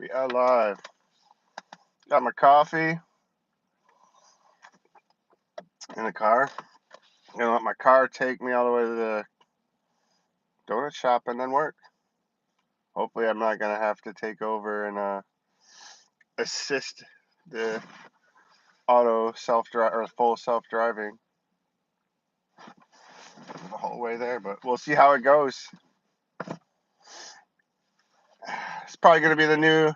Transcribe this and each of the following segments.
We are live. Got my coffee in the car. Gonna let my car take me all the way to the donut shop and then work. Hopefully, I'm not gonna have to take over and assist the auto self-drive or full self-driving the whole way there. But we'll see how it goes. It's probably gonna be the new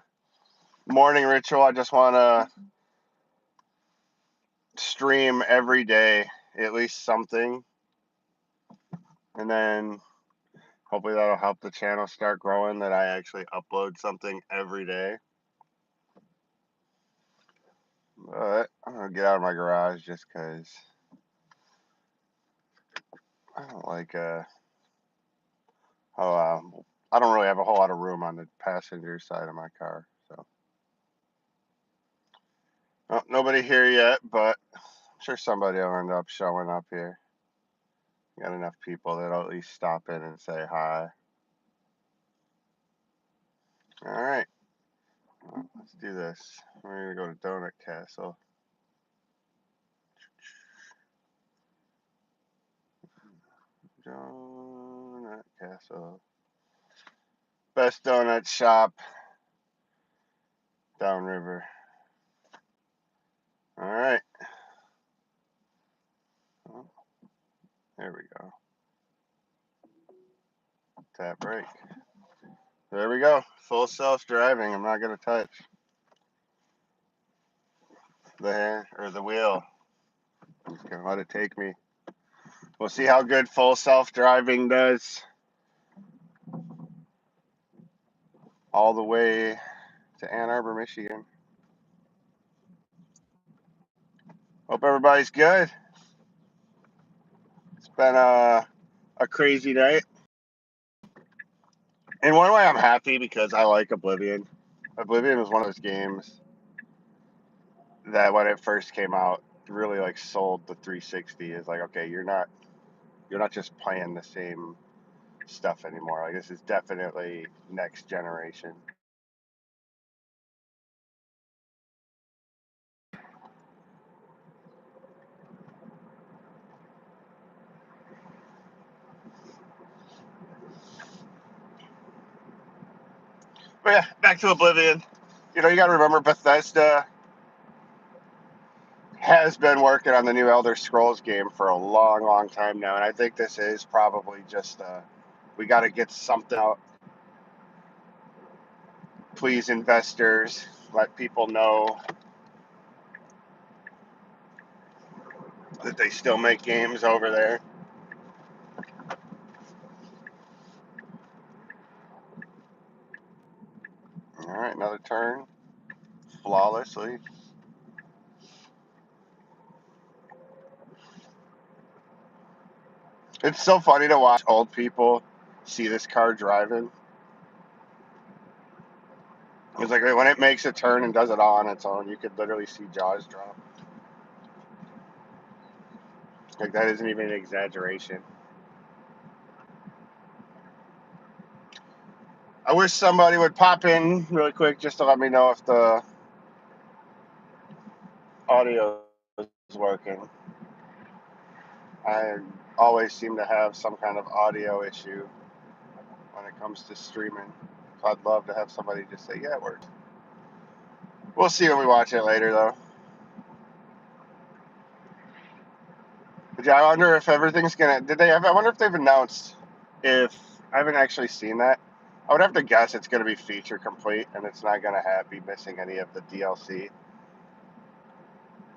morning ritual. I just want to stream every day, at least something, and then hopefully that'll help the channel start growing, that I actually upload something every day. But I'm going to get out of my garage just because I don't like, I don't really have a whole lot of room on the passenger side of my car. So, nobody here yet, but I'm sure somebody will end up showing up here. Got enough people that'll at least stop in and say hi. All right. Well, let's do this. We're going to go to Donut Castle. Donut Castle. Best donut shop downriver. All right. Oh, there we go. Tap brake. There we go. Full self-driving. I'm not going to touch the hand or the wheel. I'm just going to let it take me. We'll see how good full self-driving does all the way to Ann Arbor, Michigan. Hope everybody's good. It's been a crazy night. In one way, I'm happy because I like Oblivion. Oblivion was one of those games that when it first came out really like sold the 360. Is like, okay, you're not just playing the same stuff anymore. Like, this is definitely next generation. But yeah, back to Oblivion. You know, you got to remember Bethesda has been working on the new Elder Scrolls game for a long, long time now, and I think this is probably just we got to get something out. Please, investors, let people know that they still make games over there. All right, another turn, flawlessly. It's so funny to watch old people see this car driving. It's like when it makes a turn and does it all on its own, you could literally see jaws drop. Like, that isn't even an exaggeration. I wish somebody would pop in really quick just to let me know if the audio is working. I always seem to have some kind of audio issue when it comes to streaming. So I'd love to have somebody just say, yeah, it works. We'll see when we watch it later, though. But yeah, I wonder if everything's gonna. I wonder if they've announced. If I haven't actually seen that, I would have to guess it's gonna be feature complete and it's not gonna be missing any of the DLC.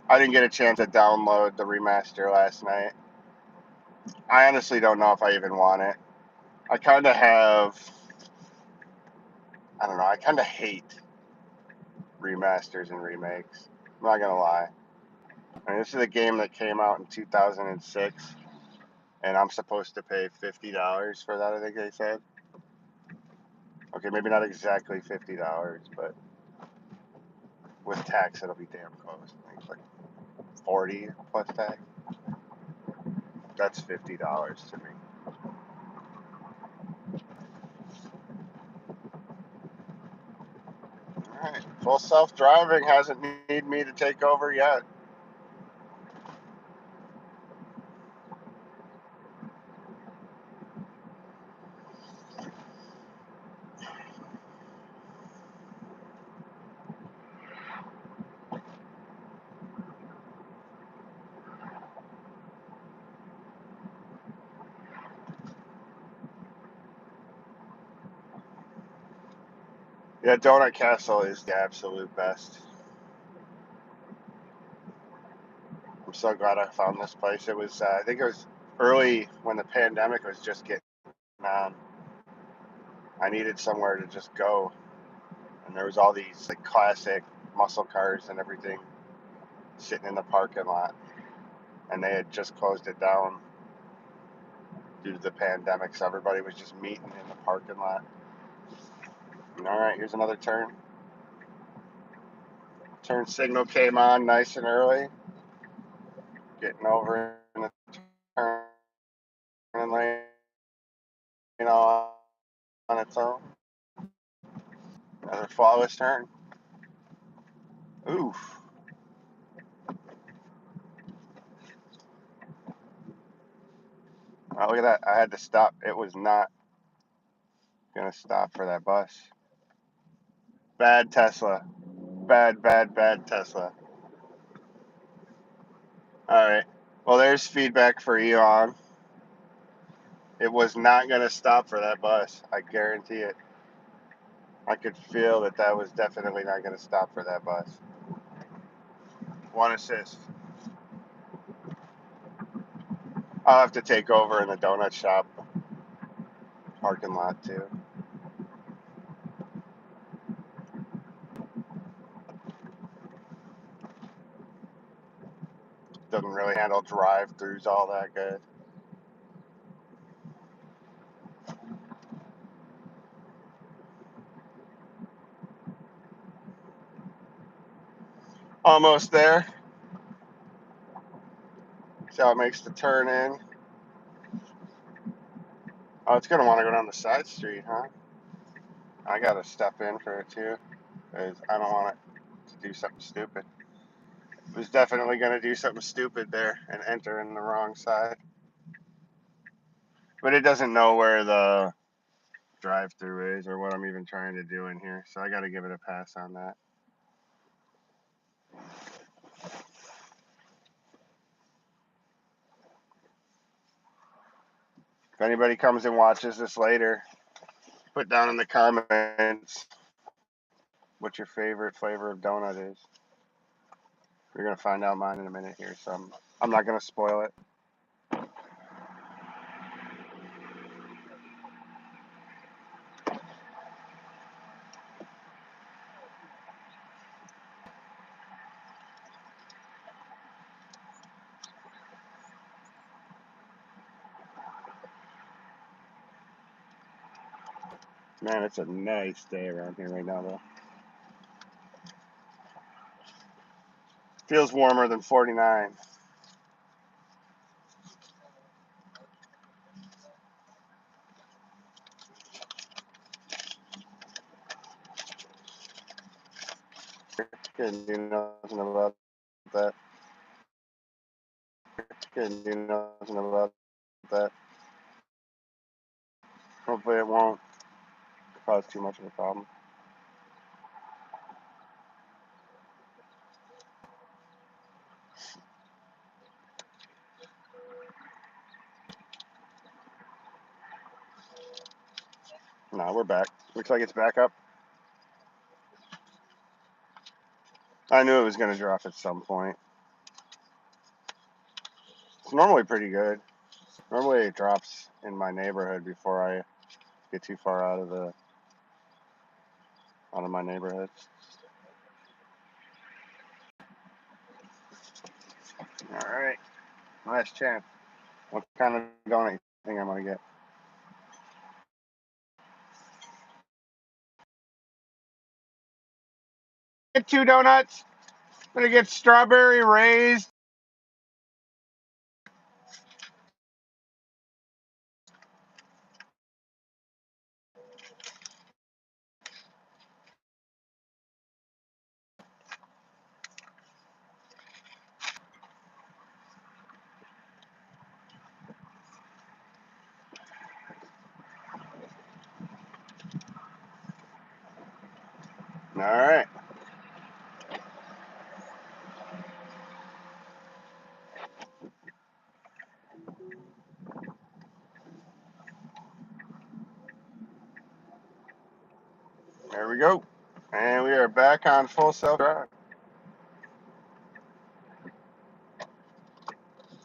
I didn't get a chance to download the remaster last night. I honestly don't know if I even want it. I kind of have. I don't know. I kind of hate remasters and remakes. I'm not gonna lie. I mean, this is a game that came out in 2006, and I'm supposed to pay $50 for that. I think they said. Okay, maybe not exactly $50, but with tax, it'll be damn close. I think it's like 40 plus tax. That's $50 to me. Alright. Full self-driving hasn't need me to take over yet. Yeah, Donut Castle is the absolute best. I'm so glad I found this place. It was, I think it was early when the pandemic was just getting on. I needed somewhere to just go, and there was all these like classic muscle cars and everything sitting in the parking lot, and they had just closed it down due to the pandemic, so everybody was just meeting in the parking lot. All right, here's another turn. Turn signal came on nice and early. Getting over in the turn lane on its own. Another flawless turn. Oof. Oh, look at that. I had to stop. It was not going to stop for that bus. Bad Tesla. Bad Tesla. All right. Well, there's feedback for Elon. It was not going to stop for that bus. I guarantee it. I could feel that that was definitely not going to stop for that bus. One assist. I'll have to take over in the donut shop parking lot too. Doesn't really handle drive-throughs all that good. Almost there. See how it makes the turn in. Oh, it's going to want to go down the side street, huh? I got to step in for it too, because I don't want it to do something stupid. It was definitely going to do something stupid there and enter in the wrong side. But it doesn't know where the drive-through is or what I'm even trying to do in here, so I got to give it a pass on that. If anybody comes and watches this later, put down in the comments what your favorite flavor of donut is. You're going to find out mine in a minute here, so I'm not going to spoil it. Man, it's a nice day around here right now, though. Feels warmer than 49. Couldn't do nothing about that. Couldn't do nothing about that. Hopefully it won't cause too much of a problem. No, we're back. Looks like it's back up. I knew it was going to drop at some point. It's normally pretty good. Normally it drops in my neighborhood before I get too far out of my neighborhood. All right, last chance. What kind of donut you think I'm gonna get? Get 2 donuts. I'm gonna get strawberry raised. All right. There we go. And we are back on full self-drive.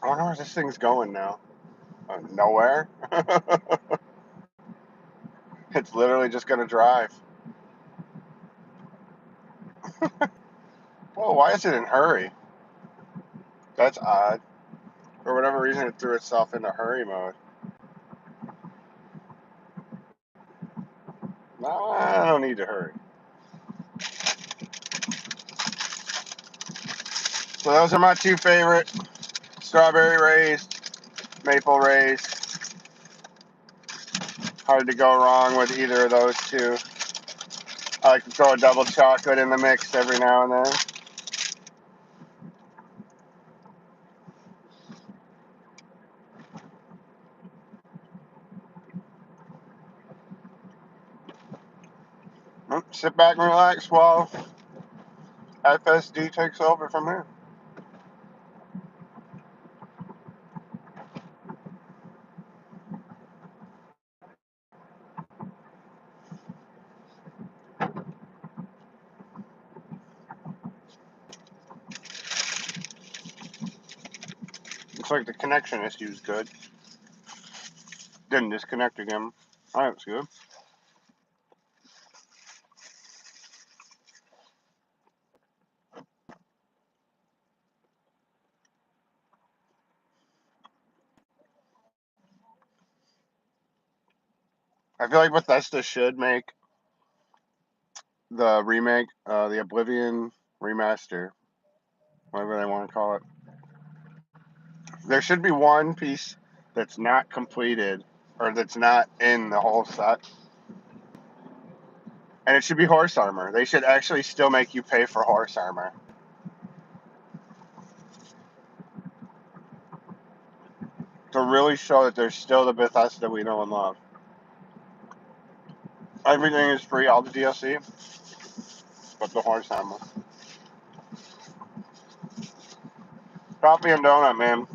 I wonder where this thing's going now. Nowhere. It's literally just going to drive. Whoa, why is it in hurry? That's odd. For whatever reason, it threw itself into hurry mode. No, I don't need to hurry. So those are my two favorite. Strawberry raised, maple raised. Hard to go wrong with either of those two. I like to throw a double chocolate in the mix every now and then. Sit back and relax while FSD takes over from here. Looks like the connection issue is good. Didn't disconnect again. Oh, that's good. I feel like Bethesda should make the remake, the Oblivion remaster, whatever they want to call it. There should be one piece that's not completed or that's not in the whole set. And it should be horse armor. They should actually still make you pay for horse armor. To really show that there's still the Bethesda we know and love. Everything is free, all the DLC, but the horse armor. Coffee and donut, man.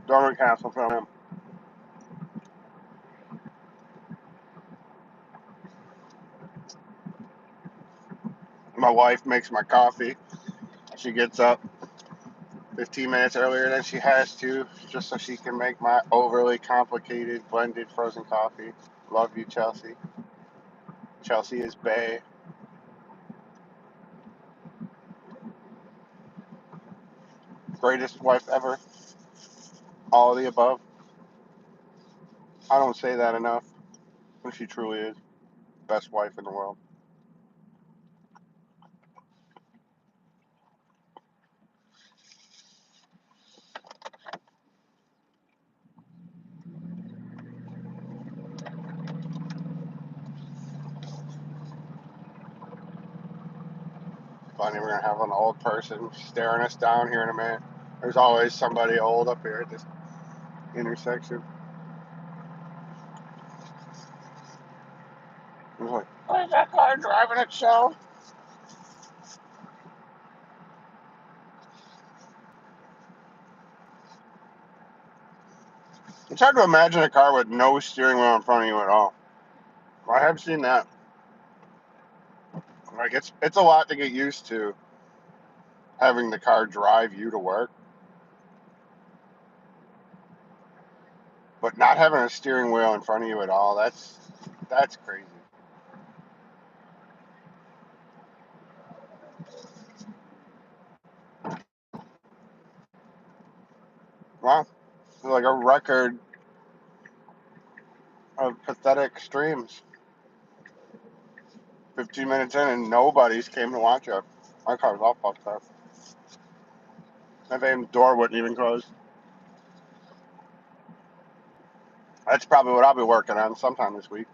Donut Castle for him. My wife makes my coffee. She gets up 15 minutes earlier than she has to, just so she can make my overly complicated blended frozen coffee. Love you, Chelsea. Chelsea is bae. Greatest wife ever. All of the above. I don't say that enough, but she truly is. Best wife in the world. Funny, we're gonna have an old person staring us down here in a minute. There's always somebody old up here at this intersection. I was like, why is that car driving itself? It's hard to imagine a car with no steering wheel in front of you at all. I have seen that. Like it's a lot to get used to having the car drive you to work, but not having a steering wheel in front of you at all. That's crazy. Wow, it's like a record of pathetic streams. 15 minutes in and nobody's came to watch it. My car's all fucked up. My van door wouldn't even close. That's probably what I'll be working on sometime this week.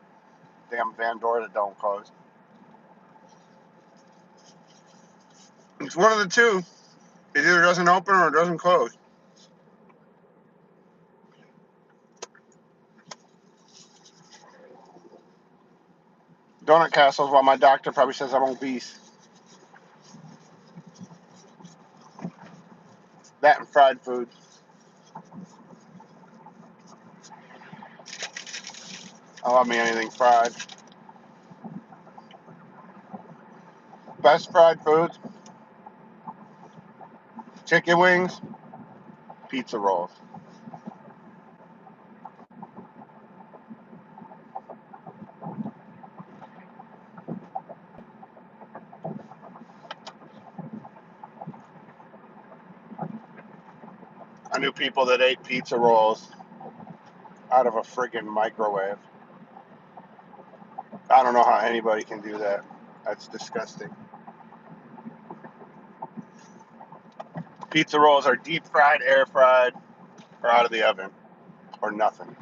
Damn van door that don't close. It's one of the two. It either doesn't open or it doesn't close. Donut Castle's what my doctor probably says I'm obese. That and fried food. I love me anything fried. Best fried foods: chicken wings, pizza rolls. I knew people that ate pizza rolls out of a friggin' microwave. I don't know how anybody can do that. That's disgusting. Pizza rolls are deep fried, air fried, or out of the oven, or nothing.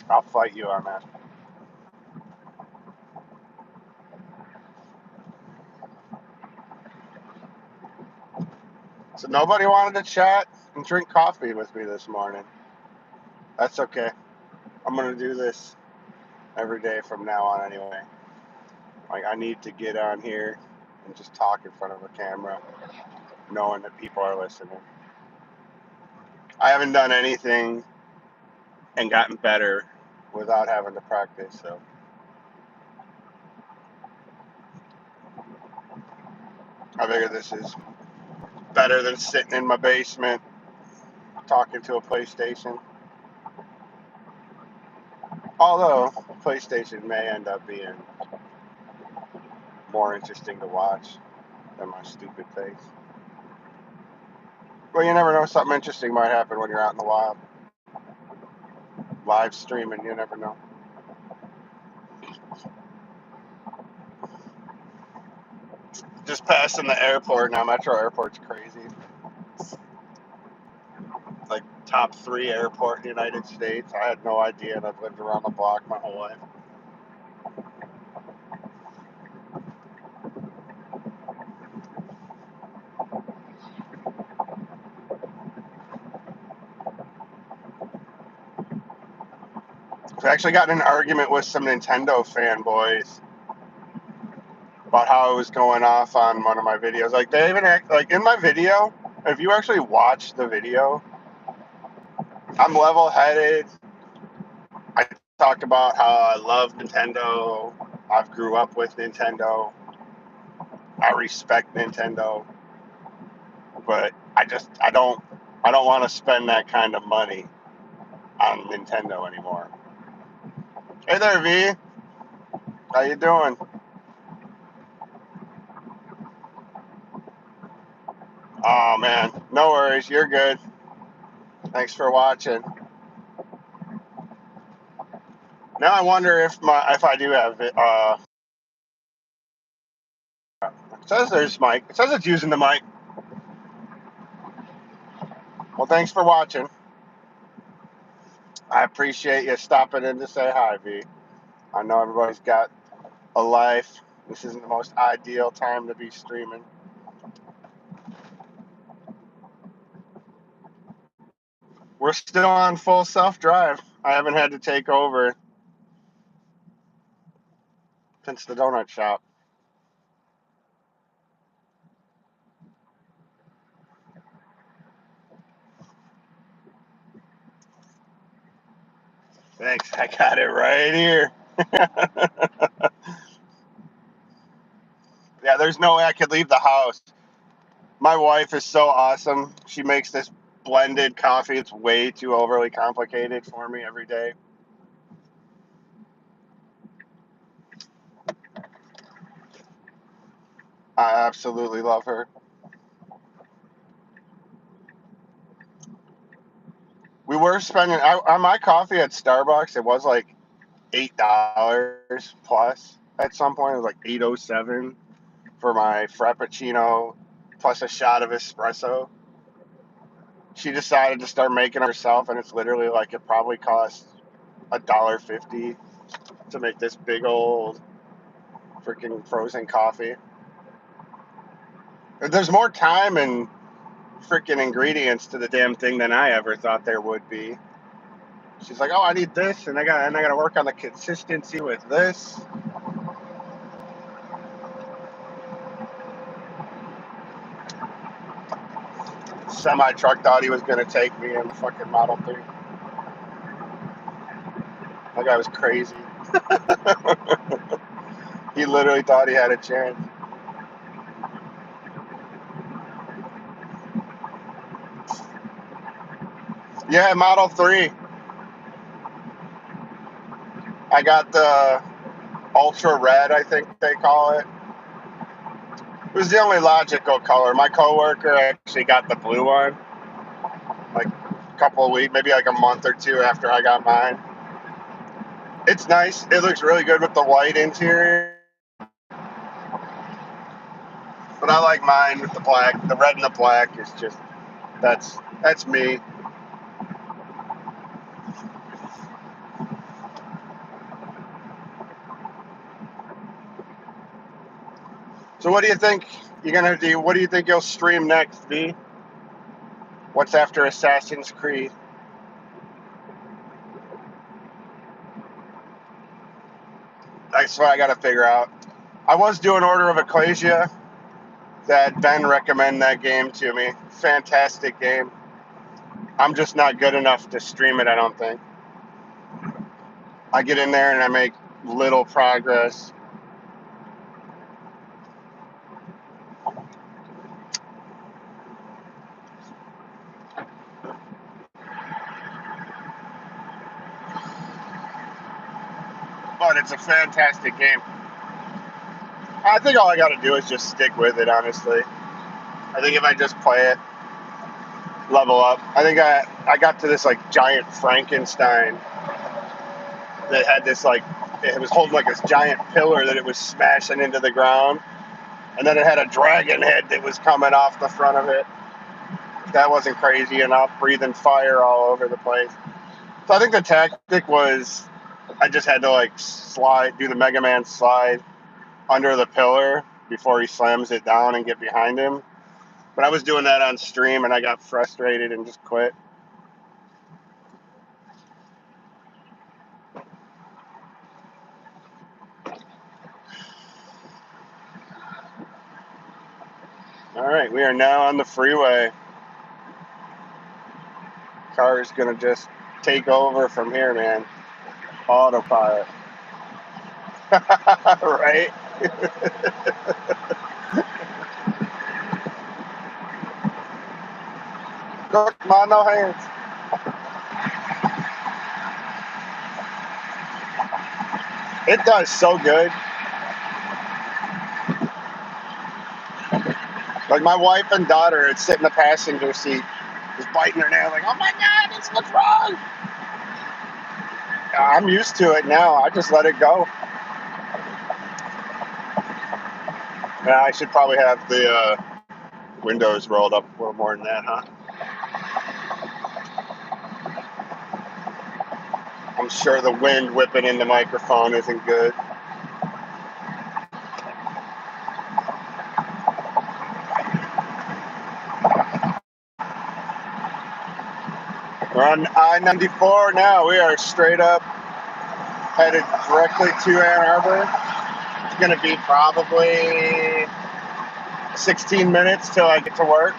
I'll fight you on that. So nobody wanted to chat and drink coffee with me this morning. That's okay. I'm going to do this every day from now on anyway. Like, I need to get on here and just talk in front of a camera, knowing that people are listening. I haven't done anything and gotten better without having to practice, so I figure this is better than sitting in my basement talking to a PlayStation. Although PlayStation may end up being more interesting to watch than my stupid face. Well, you never know. Something interesting might happen when you're out in the wild. Live streaming, you never know. Just passing the airport now. Metro Airport's crazy. Like top 3 airport in the United States. I had no idea, and I've lived around the block my whole life. I've actually gotten in an argument with some Nintendo fanboys about how I was going off on one of my videos. Like, they even act like in my video, if you actually watch the video, I'm level headed. I talk about how I love Nintendo. I've grew up with Nintendo. I respect Nintendo, but I don't want to spend that kind of money on Nintendo anymore. Hey there, V. How you doing? Oh man, no worries. You're good. Thanks for watching. Now I wonder if I do have it. It says there's mic. It says it's using the mic. Well, thanks for watching. I appreciate you stopping in to say hi, V. I know everybody's got a life. This isn't the most ideal time to be streaming. We're still on full self-drive. I haven't had to take over since the donut shop. Thanks. I got it right here. Yeah, there's no way I could leave the house. My wife is so awesome. She makes this blended coffee. It's way too overly complicated for me every day. I absolutely love her. We were spending on my coffee at Starbucks. It was like $8 plus. At some point, it was like 8.07 for my frappuccino plus a shot of espresso. She decided to start making it herself, and it's literally like it probably costs $1.50 to make this big old freaking frozen coffee. There's more time and freaking ingredients to the damn thing than I ever thought there would be. She's like, "Oh, I need this, and I got to work on the consistency with this." semi truck thought he was going to take me in the fucking Model 3. That guy was crazy. He literally thought he had a chance. Yeah, Model 3. I got the Ultra Red, I think they call it. It was the only logical color. My coworker actually got the blue one, like a couple of weeks, maybe like a month or two after I got mine. It's nice. It looks really good with the white interior. But I like mine with the black. The red and the black is just, that's me. So what do you think you're gonna do? What do you think you'll stream next, V? What's after Assassin's Creed? That's what I gotta figure out. I was doing Order of Ecclesia. That Ben recommended that game to me. Fantastic game. I'm just not good enough to stream it, I don't think. I get in there and I make little progress. But it's a fantastic game. I think all I got to do is just stick with it, honestly. I think if I just play it, level up. I think I got to this like giant Frankenstein that had this like, it was holding like this giant pillar that it was smashing into the ground. And then it had a dragon head that was coming off the front of it. That wasn't crazy enough, breathing fire all over the place. So I think the tactic was I just had to like do the Mega Man slide under the pillar before he slams it down and get behind him. But I was doing that on stream and I got frustrated and just quit. All right, we are now on the freeway. Car is going to just take over from here, man. Autopilot. Right? Come on, no hands. It does so good. Like my wife and daughter would sit in the passenger seat, just biting her nail, like, oh my God, what's wrong? I'm used to it now. I just let it go. Yeah, I should probably have the windows rolled up a little more than that, huh? I'm sure the wind whipping in the microphone isn't good. We're on I-94 now. We are straight up headed directly to Ann Arbor. It's going to be probably 16 minutes till I get to work.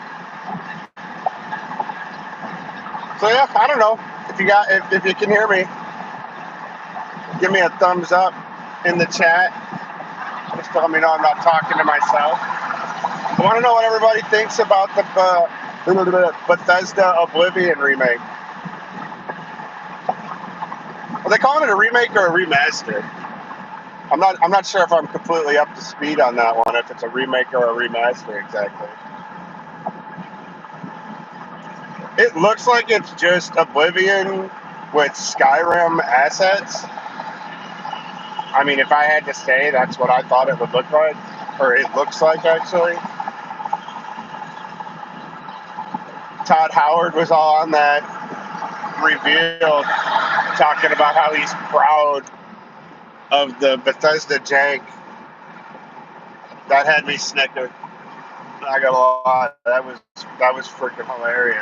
So yeah, I don't know. If you can hear me, give me a thumbs up in the chat. Just to let me know I'm not talking to myself. I want to know what everybody thinks about the Bethesda Oblivion remake. Are they calling it a remake or a remaster? I'm not sure if I'm completely up to speed on that one, if it's a remake or a remaster exactly. It looks like it's just Oblivion with Skyrim assets. I mean, if I had to say, that's what I thought it would look like, or it looks like actually. Todd Howard was all on that reveal, talking about how he's proud of the Bethesda jank. That had me snickered. I got a lot. That was freaking hilarious.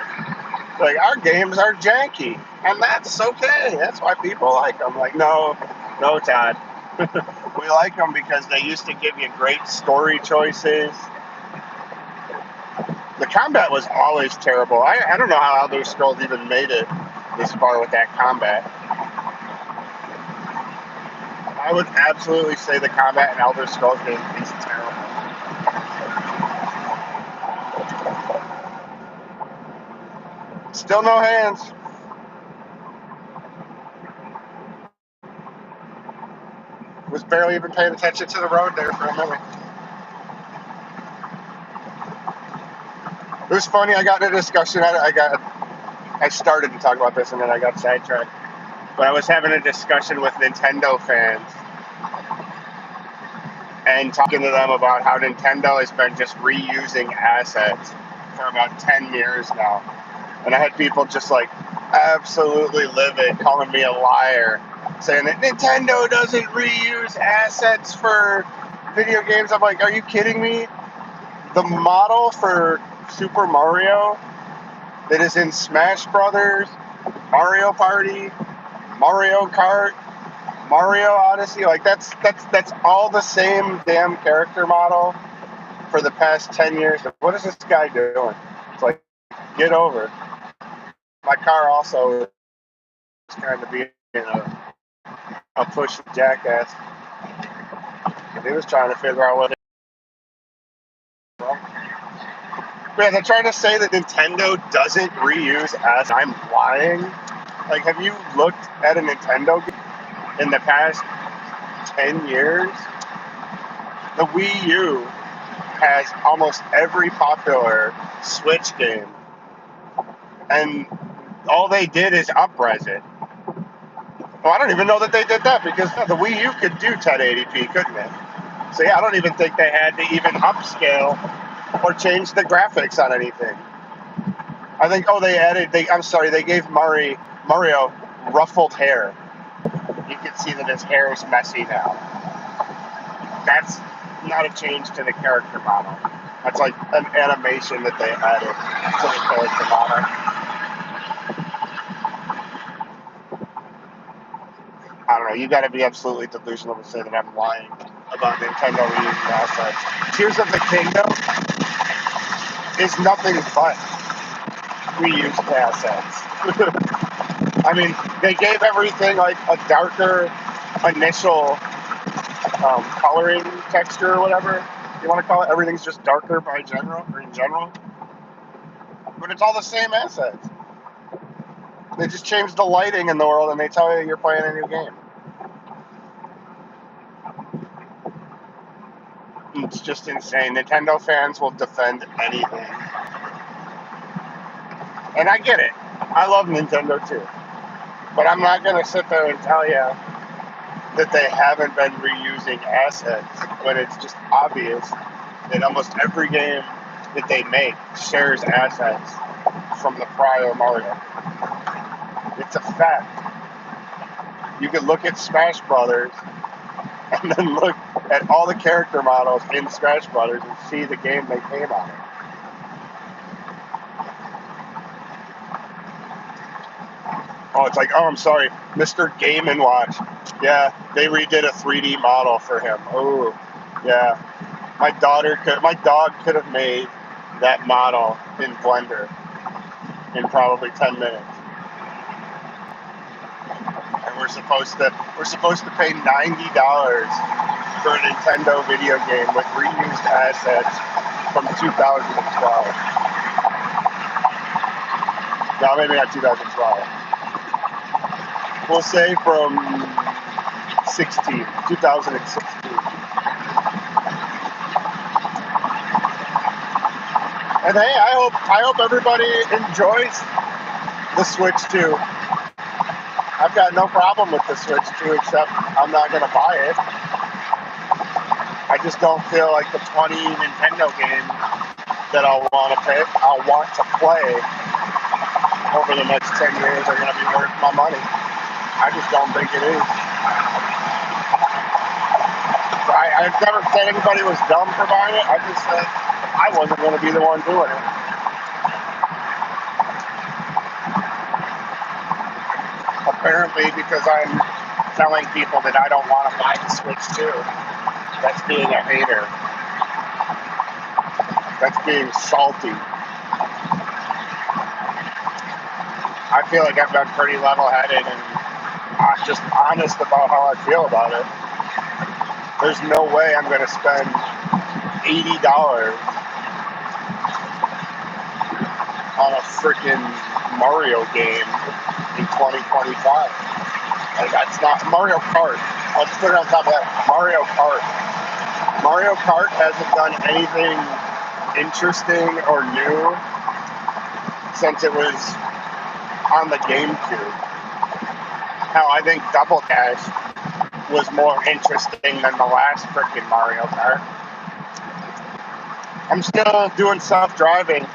Like, our games are janky, and that's okay. That's why people like them. Like, no, Todd. We like them because they used to give you great story choices. The combat was always terrible. I don't know how Elder Scrolls even made it this far with that combat. I would absolutely say the combat in Elder Scrolls game is terrible. Still no hands. Was barely even paying attention to the road there for a minute. It was funny. I got in a discussion. I started to talk about this and then I got sidetracked. But I was having a discussion with Nintendo fans and talking to them about how Nintendo has been just reusing assets for about 10 years now. And I had people just like absolutely livid, calling me a liar, saying that Nintendo doesn't reuse assets for video games. I'm like, are you kidding me? The model for Super Mario that is in Smash Brothers, Mario Party, Mario Kart, Mario Odyssey, like that's all the same damn character model for the past 10 years. What is this guy doing? It's like, get over it. My car also is kind of being a push jackass. He was trying to figure out what it was. Man, they're trying to say that Nintendo doesn't reuse assets. I'm lying. Like, have you looked at a Nintendo game in the past 10 years? The Wii U has almost every popular Switch game, and all they did is up-res it. Well, I don't even know that they did that because the Wii U could do 1080p, couldn't it? So yeah, I don't even think they had to even upscale or change the graphics on anything. I think, they gave Mario ruffled hair. You can see that his hair is messy now. That's not a change to the character model. That's like an animation that they added to the character model. I don't know. You got to be absolutely delusional to say that I'm lying about Nintendo reusing assets. Tears of the Kingdom is nothing but reused assets. I mean, they gave everything like a darker initial coloring texture or whatever you want to call it. Everything's just darker in general. But it's all the same assets. They just changed the lighting in the world and they tell you you're playing a new game. It's just insane. Nintendo fans will defend anything. And I get it. I love Nintendo too. But I'm not going to sit there and tell you that they haven't been reusing assets when it's just obvious that almost every game that they make shares assets from the prior Mario. It's a fact. You can look at Smash Brothers and then look at all the character models in Smash Brothers and see the game they came on. Oh, it's like, oh, I'm sorry, Mr. Game & Watch. Yeah, they redid a 3D model for him. Oh, yeah. My dog could have made that model in Blender in probably 10 minutes. And we're supposed to pay $90 for a Nintendo video game with reused assets from 2012. No, maybe not 2012. We'll say from 2016. And hey, I hope everybody enjoys the Switch 2. I've got no problem with the Switch 2, except I'm not going to buy it. I just don't feel like the 20 Nintendo games that I'll want to play over the next 10 years are going to be worth my money. I just don't think it is. I've never said anybody was dumb for buying it. I just said I wasn't going to be the one doing it. Apparently, because I'm telling people that I don't want to buy the Switch 2, that's being a hater. That's being salty. I feel like I've been pretty level-headed and just honest about how I feel about it. There's no way I'm going to spend $80 on a freaking Mario game in 2025. Like, that's not Mario Kart. Let's put it on top of that. Mario Kart. Mario Kart hasn't done anything interesting or new since it was on the GameCube. Hell, I think Double Dash was more interesting than the last freaking Mario Kart. I'm still doing self-driving,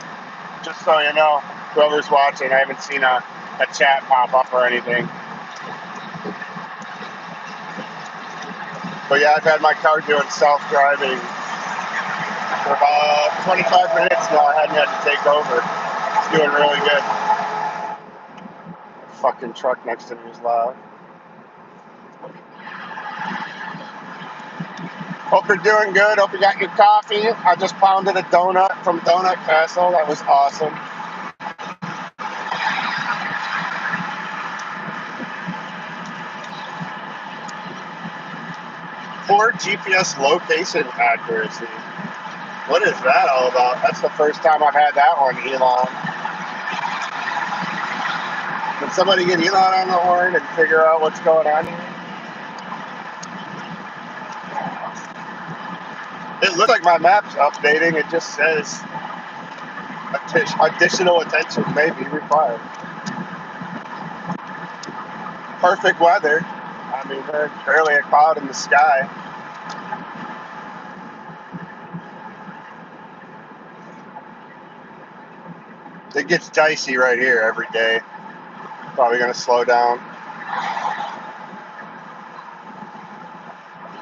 just so you know, whoever's watching. I haven't seen a chat pop up or anything. But yeah, I've had my car doing self-driving for about 25 minutes now. I hadn't had to take over. It's doing really good. Fucking truck next to me is loud. Hope you're doing good. Hope you got your coffee. I just pounded a donut from Donut Castle. That was awesome. Poor GPS location accuracy. What is that all about? That's the first time I've had that one, Elon. Can somebody get Elon on the horn and figure out what's going on here? It looks like my map's updating. It just says additional attention may be required. Perfect weather. I mean, there's barely a cloud in the sky. It gets dicey right here every day. Probably going to slow down.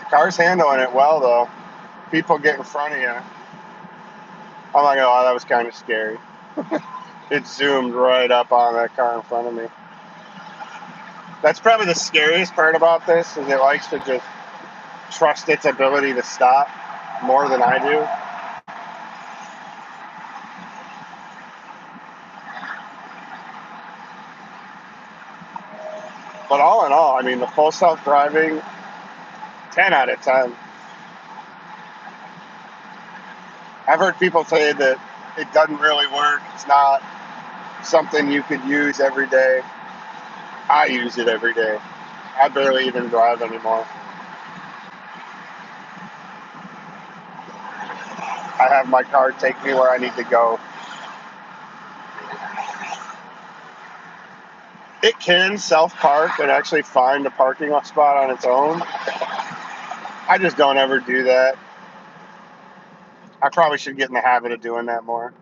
Car's handling it well, though. People get in front of you. I'm not going to lie, that was kind of scary. It zoomed right up on that car in front of me. That's probably the scariest part about this, is it likes to just trust its ability to stop more than I do. But all in all, I mean, the full self-driving, 10 out of 10. I've heard people say that it doesn't really work. It's not something you could use every day. I use it every day. I barely even drive anymore. I have my car take me where I need to go. It can self-park and actually find a parking spot on its own. I just don't ever do that. I probably should get in the habit of doing that more.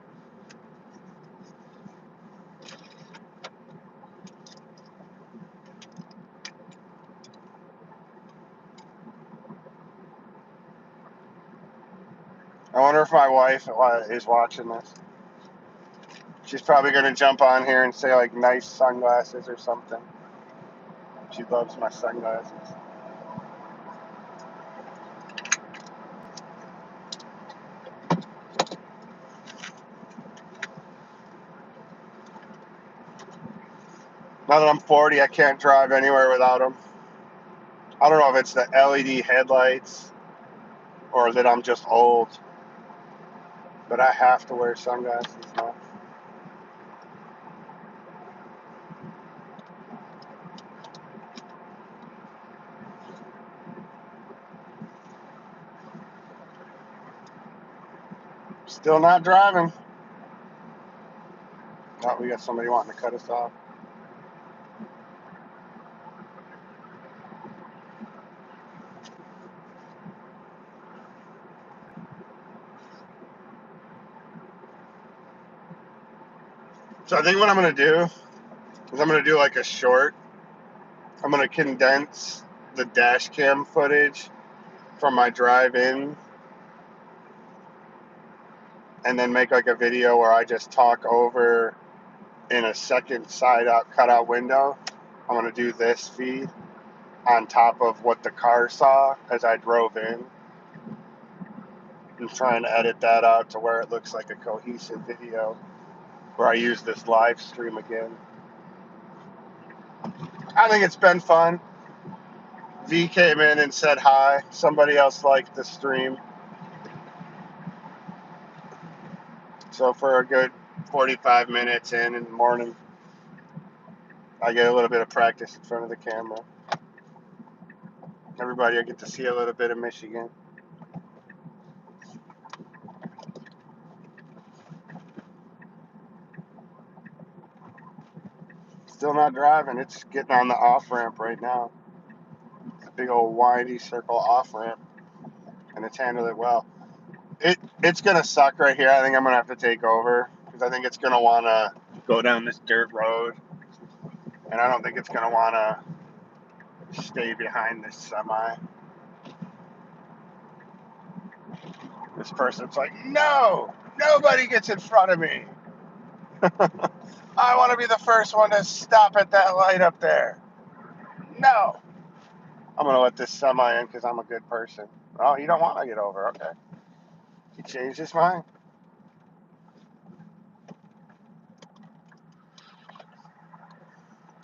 I wonder if my wife is watching this. She's probably going to jump on here and say, like, nice sunglasses or something. She loves my sunglasses. Now that I'm 40, I can't drive anywhere without them. I don't know if it's the LED headlights or that I'm just old, but I have to wear sunglasses now. Still not driving. Oh, we got somebody wanting to cut us off. So I think what I'm going to do is I'm going to do like a short. I'm going to condense the dash cam footage from my drive-in and then make like a video where I just talk over in a second side out cutout window. I'm going to do this feed on top of what the car saw as I drove in and try and edit that out to where it looks like a cohesive video where I use this live stream again. I think it's been fun. V came in and said hi. Somebody else liked the stream. So for a good 45 minutes in the morning, I get a little bit of practice in front of the camera. Everybody, I get to see a little bit of Michigan. Still not driving. It's getting on the off ramp right now. It's a big old windy circle off ramp, and it's handled it well. It's gonna suck right here. I think I'm gonna have to take over because I think it's gonna wanna go down this dirt road, and I don't think it's gonna wanna stay behind this semi. This person's like, no, nobody gets in front of me. I want to be the first one to stop at that light up there. No. I'm going to let this semi in because I'm a good person. Oh, you don't want to get over. Okay. He changed his mind.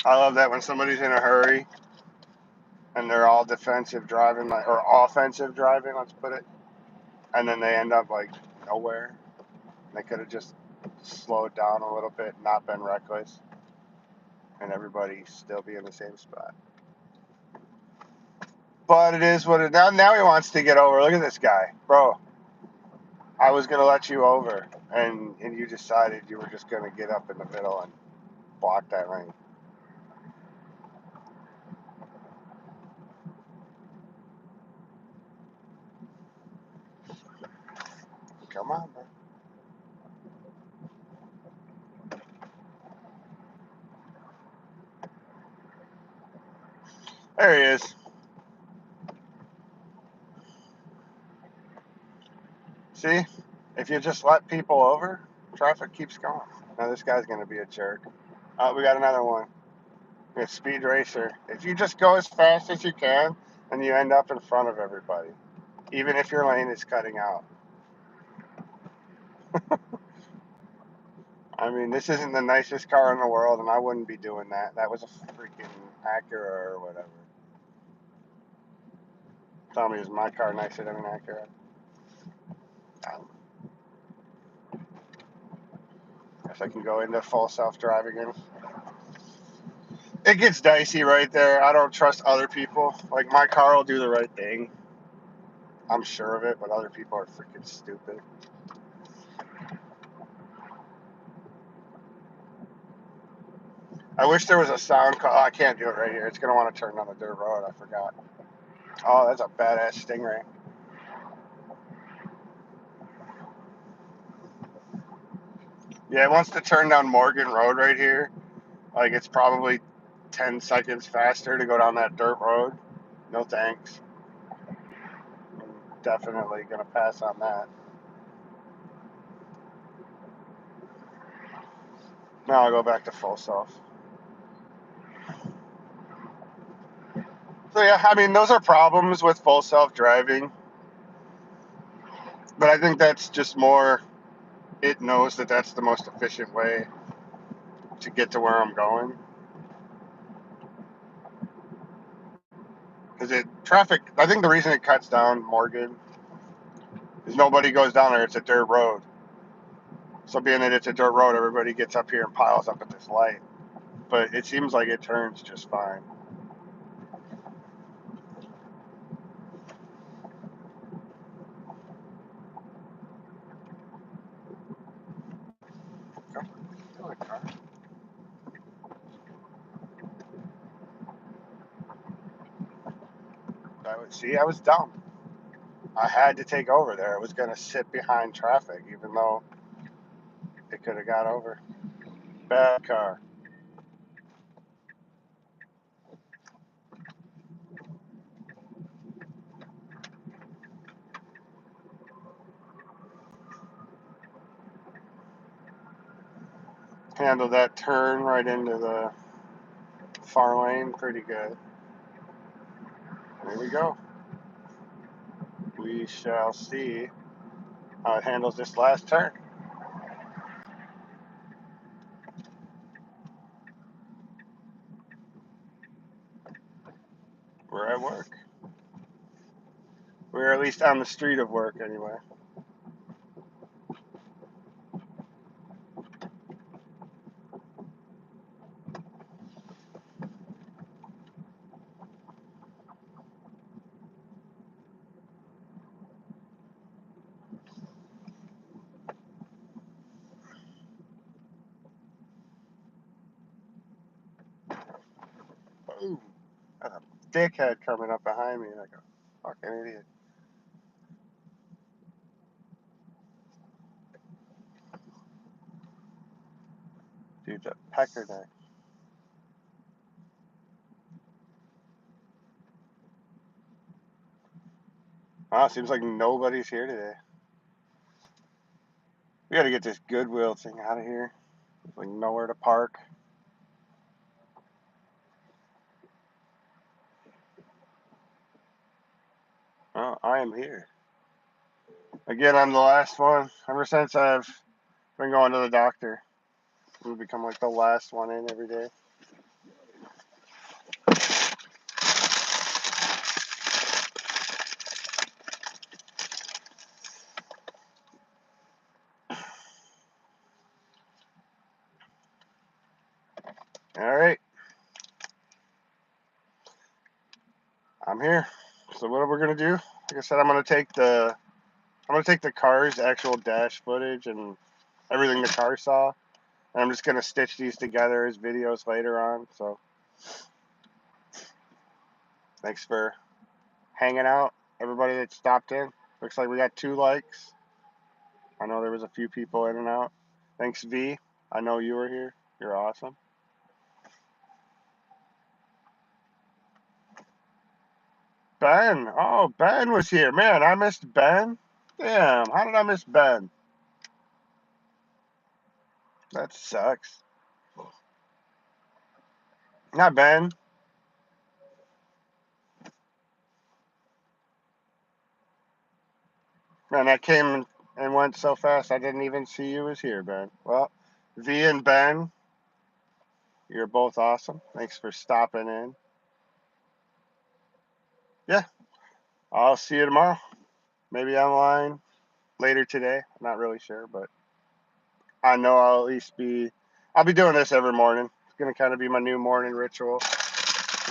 I love that when somebody's in a hurry and they're all defensive driving, like, or offensive driving, let's put it, and then they end up like nowhere. They could have just slowed down a little bit, not been reckless, and everybody still be in the same spot. But it is what it is. Now he wants to get over. Look at this guy. Bro, I was going to let you over, and you decided you were just going to get up in the middle and block that lane. Come on, bro. There he is. See? If you just let people over, traffic keeps going. Now this guy's going to be a jerk. Oh, we got another one. A speed racer. If you just go as fast as you can, then you end up in front of everybody, even if your lane is cutting out. I mean, this isn't the nicest car in the world, and I wouldn't be doing that. That was a freaking Acura or whatever. Tell me, is my car nicer than an Acura? Guess I can go into full self-driving again. It gets dicey right there. I don't trust other people. Like, my car will do the right thing. I'm sure of it, but other people are freaking stupid. I wish there was a sound call. Oh, I can't do it right here. It's going to want to turn down the dirt road. I forgot. Oh, that's a badass Stingray. Yeah, it wants to turn down Morgan Road right here. Like, it's probably 10 seconds faster to go down that dirt road. No thanks. I'm definitely going to pass on that. Now I'll go back to full self. So, yeah, I mean, those are problems with full self-driving. But I think that's just more, it knows that that's the most efficient way to get to where I'm going. Because traffic, I think the reason it cuts down Morgan is nobody goes down there. It's a dirt road. So being that it's a dirt road, everybody gets up here and piles up at this light. But it seems like it turns just fine. I was dumb. I had to take over there. I was going to sit behind traffic, even though it could have got over. Bad car. Handled that turn right into the far lane pretty good. Here we go. We shall see how it handles this last turn. least on the street of work, anyway. Ooh, that's a dickhead coming up behind me like a fucking idiot. Dude's a pecker neck. Wow, seems like nobody's here today. We gotta get this Goodwill thing out of here. There's like nowhere to park. Oh, I am here. Again, I'm the last one. Ever since I've been going to the doctor, we've become like the last one in every day. All right, I'm here. So what we're gonna do? Like I said, I'm gonna take the car's actual dash footage and everything the car saw, and I'm just gonna stitch these together as videos later on. So thanks for hanging out, everybody that stopped in. Looks like we got 2 likes. I know there was a few people in and out. Thanks, V. I know you were here. You're awesome. Ben. Oh, Ben was here. Man, I missed Ben. Damn, how did I miss Ben? That sucks. Not Ben. Man, that came and went so fast I didn't even see you was here, Ben. Well, V and Ben, you're both awesome. Thanks for stopping in. Yeah, I'll see you tomorrow. Maybe online later today. I'm not really sure, but I know I'll be doing this every morning. It's gonna kind of be my new morning ritual.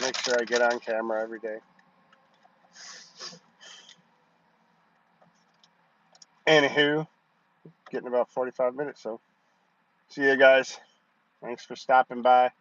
Make sure I get on camera every day. Anywho, getting about 45 minutes, so see you guys. Thanks for stopping by.